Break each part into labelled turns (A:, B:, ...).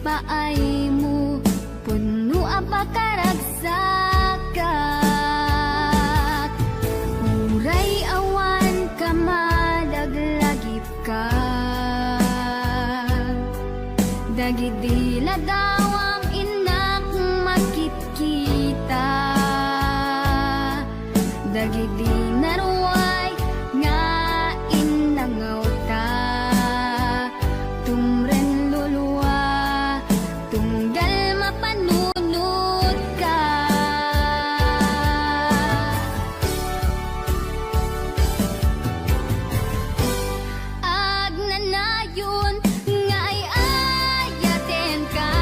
A: paay mo puno apakaragsakak uray awan ka madaglagip ka dagidila dawang inak makit-kita dagidi naruay nga inangaw ta tumren luluwa tunggal mapanunod ka agnanayon nga ay ayaten ka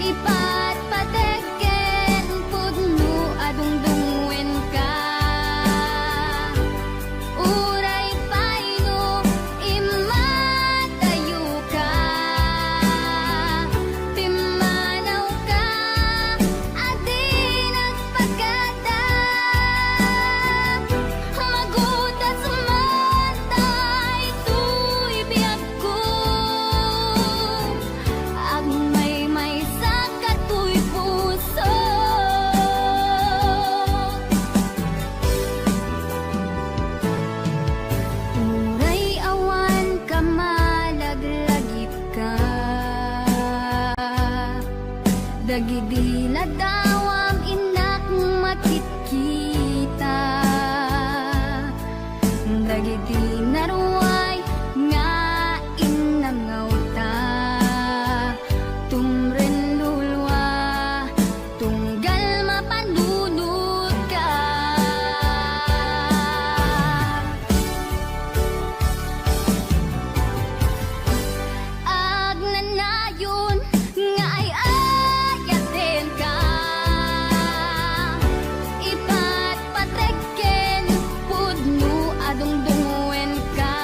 A: ipatpateken pudno adungdungwen ka uray paino imatayo ka timanaw ka adi nagpagada magutas matay tuy biag ko agmay sa katuy puso uray awan ka malaglagip ka dagidila dawam inak makit-kita dagidi naruay nga inangaw ta tumren lulwa tunggal mapanunod ka agnanayon nga ay ayaten ka ipatpateken pudno adungdungwen ka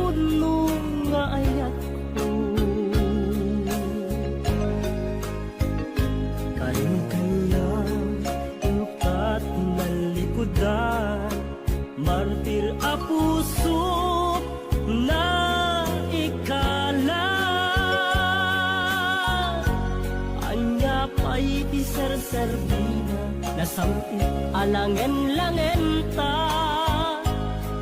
B: pudno nga ayat ko. Karin kaya ukat nalikudan, martir a puso na ikala. Anya pa'y iser-serbina, nasamit alangen-langen ta.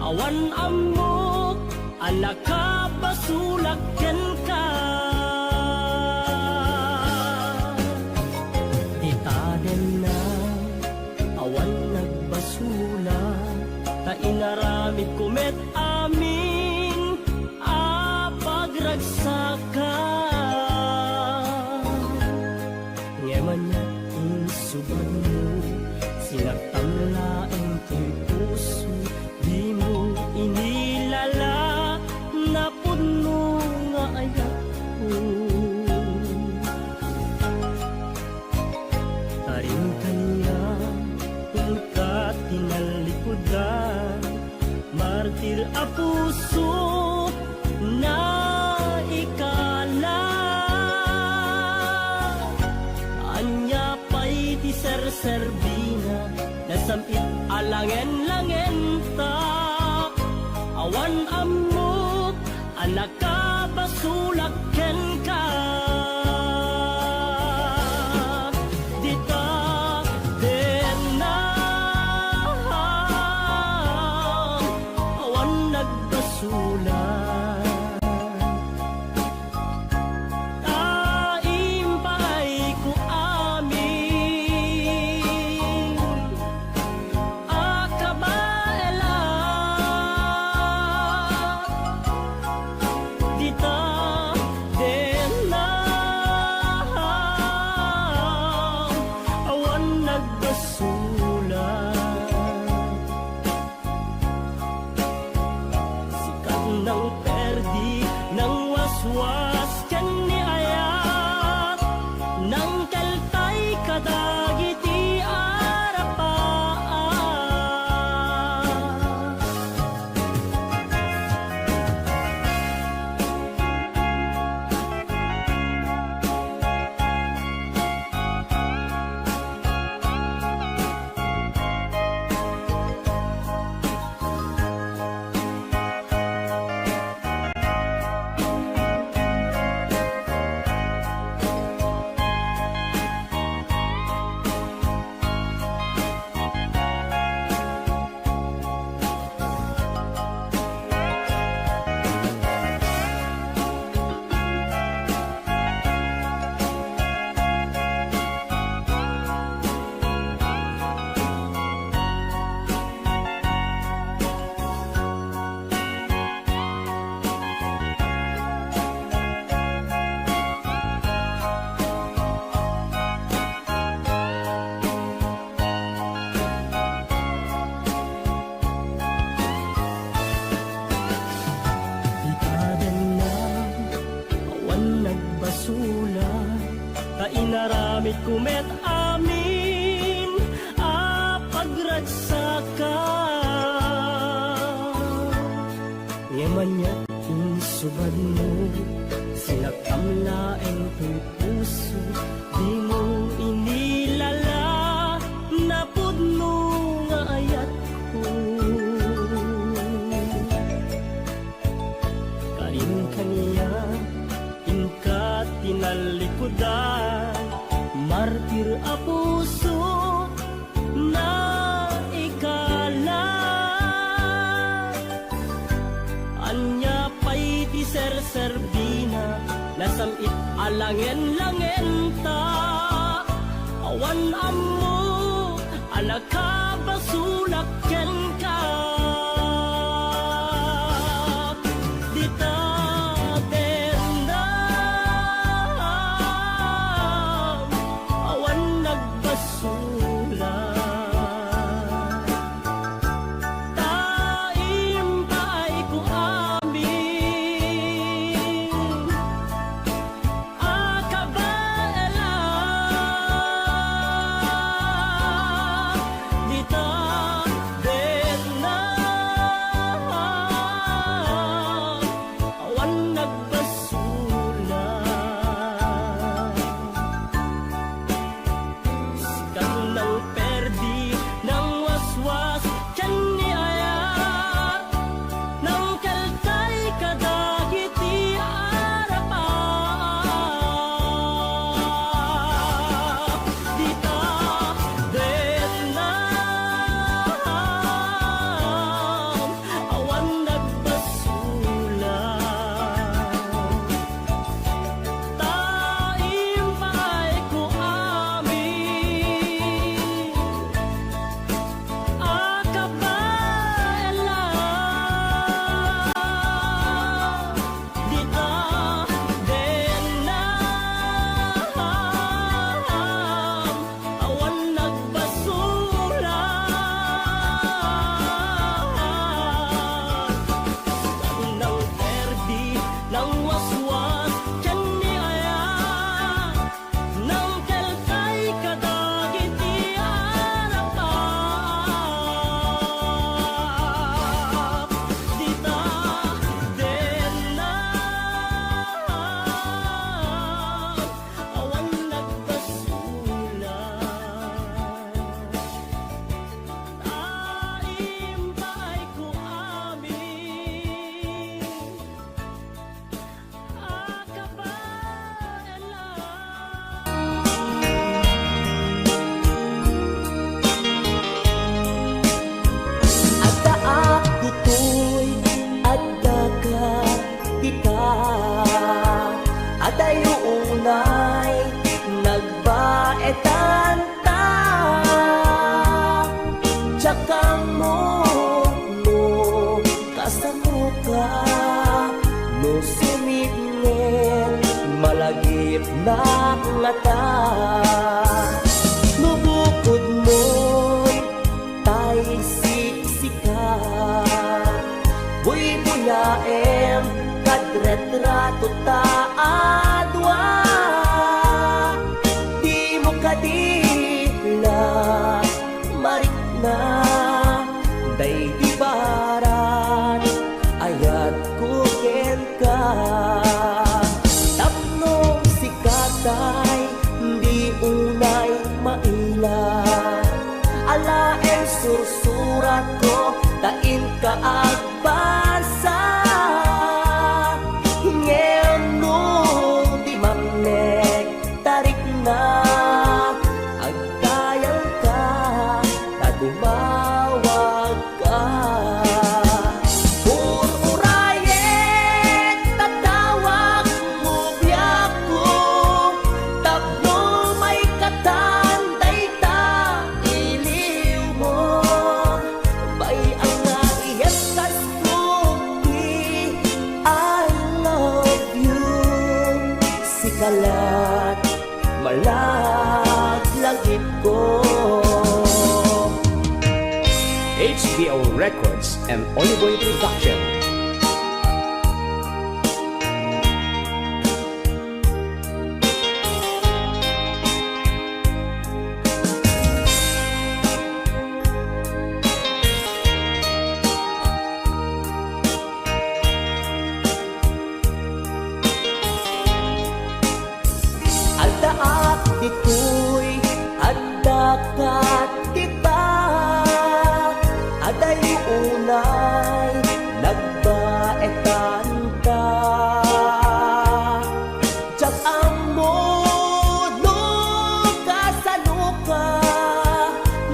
B: Awan amok, anak ka basulakyan ka. Itaden na, awan nagbasula, ta inaramid kumet amin, pagragsaka. Ngeman niya insubad mo, sinagtamlaeng ko'y puso, di mo inilala na puno nga ayat ko. Tarin kanya pagkat tinalikudan, martir a puso na ikala. Anya pa'y di ser-serbina, nasamit alangen-langen ta. Awan amok, anak ka basulakyan ka. Dita den na, awan nagbasulan. Taimpay ko amin, akabaela. Dita den na, awan nagbasulan. Sikat ng perdi, ng waswas yan ni ayat, ng keltay kadagiti arapaan. Itaden na, awan nagbasula, ta inaramid kumet amin, pagragsaka. Ngeman niya insubad mo, sinagtamlaeng ko'y puso, di mo inilala na pudno nga ayat ko. Karin kanya inkat tinalikudan, martir a puso na ikala. Anya pa'y di ser-serbina, nasamit alangen-langen ta. Awan amok, anak ka basulakyan ka. Dita den na, awan nagbasulan. Taimpay ko amin, akabaela. Dita den
C: lagip na ngata. Mubukod mo'y tay siksika, buy buyaem kadretrato taadwa. Di mo kadila marik na day di baran ayat kuken ka. Tapno sikatay di unay maila, alaen sursurat ko tain ka agbasa. Ngem no di mamnek tarik na agtayang ka na dumawag ka. Ururayet tatawag mo biyak ko, tapno may katanday ta iliw mo. Bay ang naiyas kas puti, I love you. Sikalat malaglagip ko.
D: HBO Records and Oliboy Production.
C: Aldaak ditoy addakat kita, aday unay nagbaetan ka. Diyak ang mono kasaluka,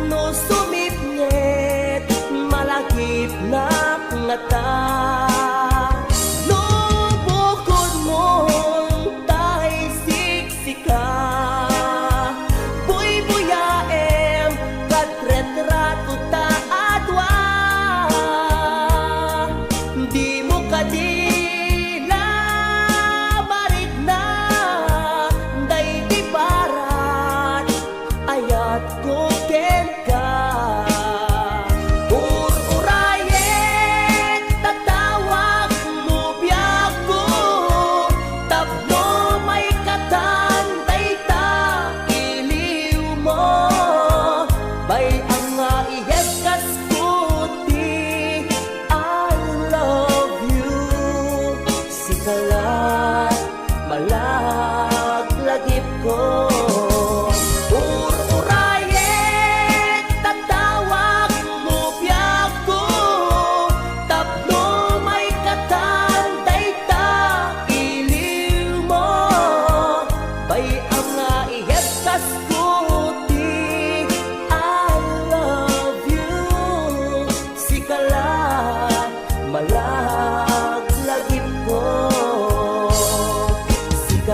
C: no sumipnyet malagip na ngata. No bukod mong tay siksika, buy buyaem kadretrato taadwa. Di mo kadila marig na day di barat ayat ko ken ka. Ururayet tatawag mo biyak ko, tapno may katanday ta iliw mo. Bay ang nga iyeskas puti, I love you. Sikalat malaglagip ko. Ururayet tatawag mo biyak ko, tapno may katanday ta iliw mo. Bay ang nga iyeskas puti, I love you. Sikalat malaglagip ko. Sikalat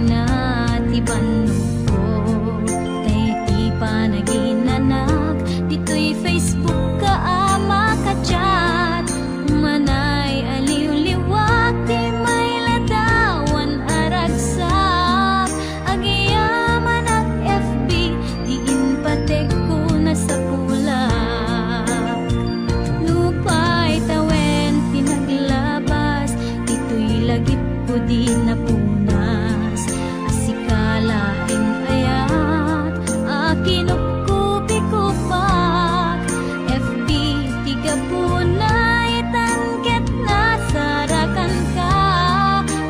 A: na tibanog ko. Tay ti panaginanak, dito'y Facebook ka ama ka chat. Manay aliw-liwak, di may ladawan aragsak. Agiyaman ang FB, diin patek ko na sa kulak. Lupay tawen pinaglabas, dito'y lagip ko di napunas. Asikalaing payat, akinupkupi ko pak. FB tiga punay, tangket na sarakan ka.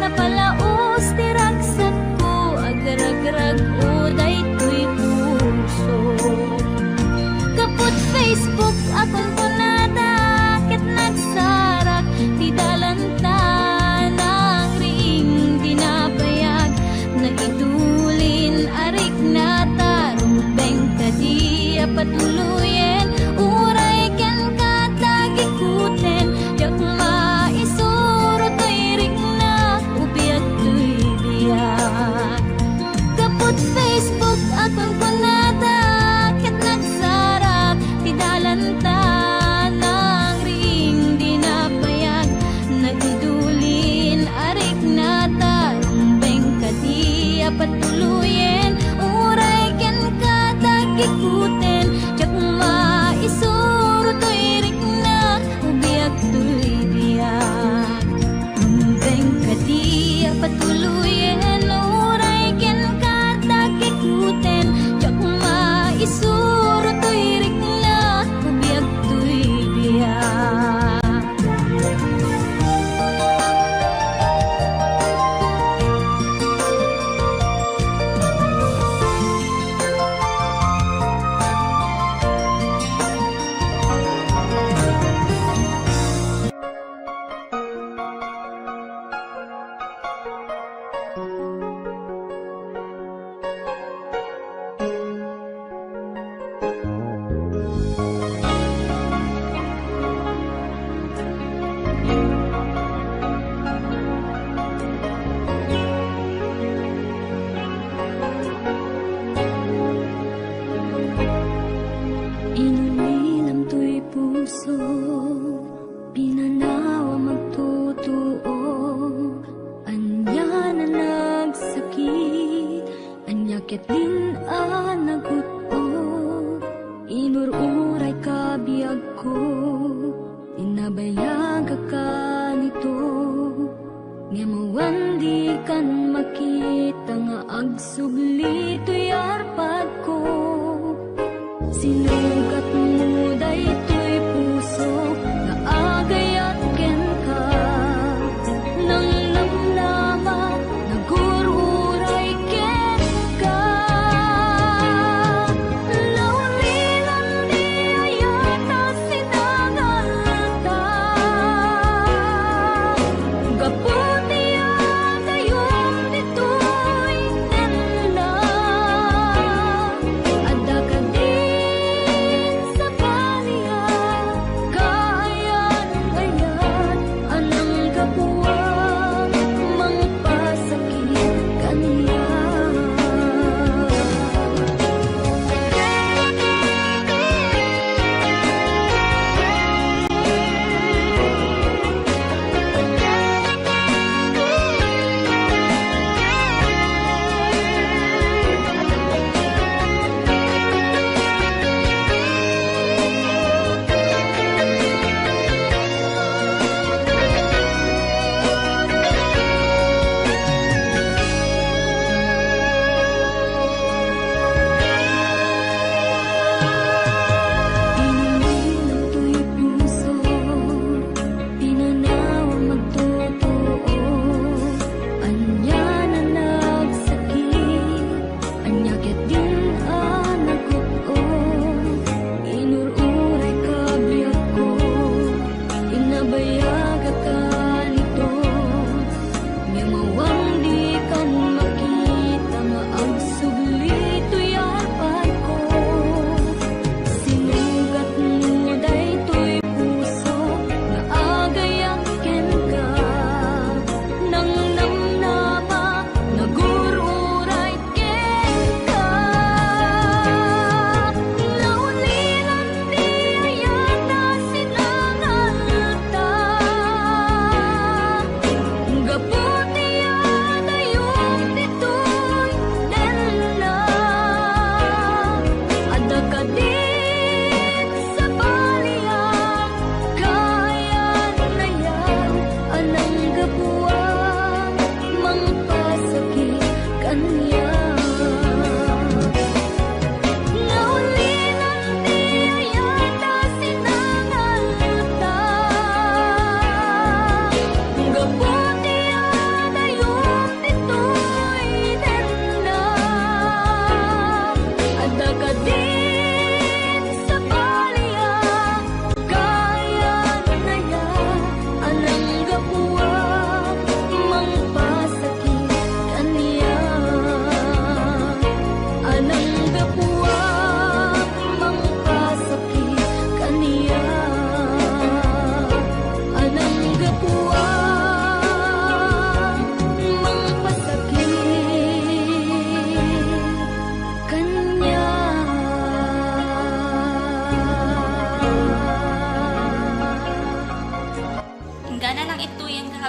A: Napalaos tiragsak ko, agarag-rag o daytoy puso. Kaput Facebook akong punada, ket nagsarak ti dalantan ang ring dinapayag. Naitulin arik na tarong bengka di patuluyen. Uray ken katagikuten, yak maisuro to'y rik na ubiag to'y biyak. Kaput Facebook akong kunada, ket nagsarap ti dalantan ang ring dinapayag. Naidulin arik na tarong bengka di patuluyen. Uray ken katagikuten, yak maisuro to'y rik na ubiag to'y biyak. Bengka di patuluyen, uray ken katagikuten, yak maisuro to'y rik na ubiag to'y biyak. Inulilam to'y puso, pinanawa magtutuo. Anya na nagsakit, anya ket din naguto. Inururay ka biyag ko, inabayag ka nito. Ngemawan di kan makita nga agsubli to'y arpad ko. Sinugat mo daytoy puso, nga agayat ken ka. Nang namnama, nagururay ken ka. Laulilan di ayata sinagalata. Gaputi agayom dito'y tenla. Ada ka din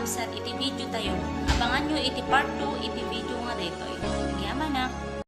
E: Kapsat iti video tayo. Abangan nyo iti part 2 iti video nga detoy. Nagyamanak.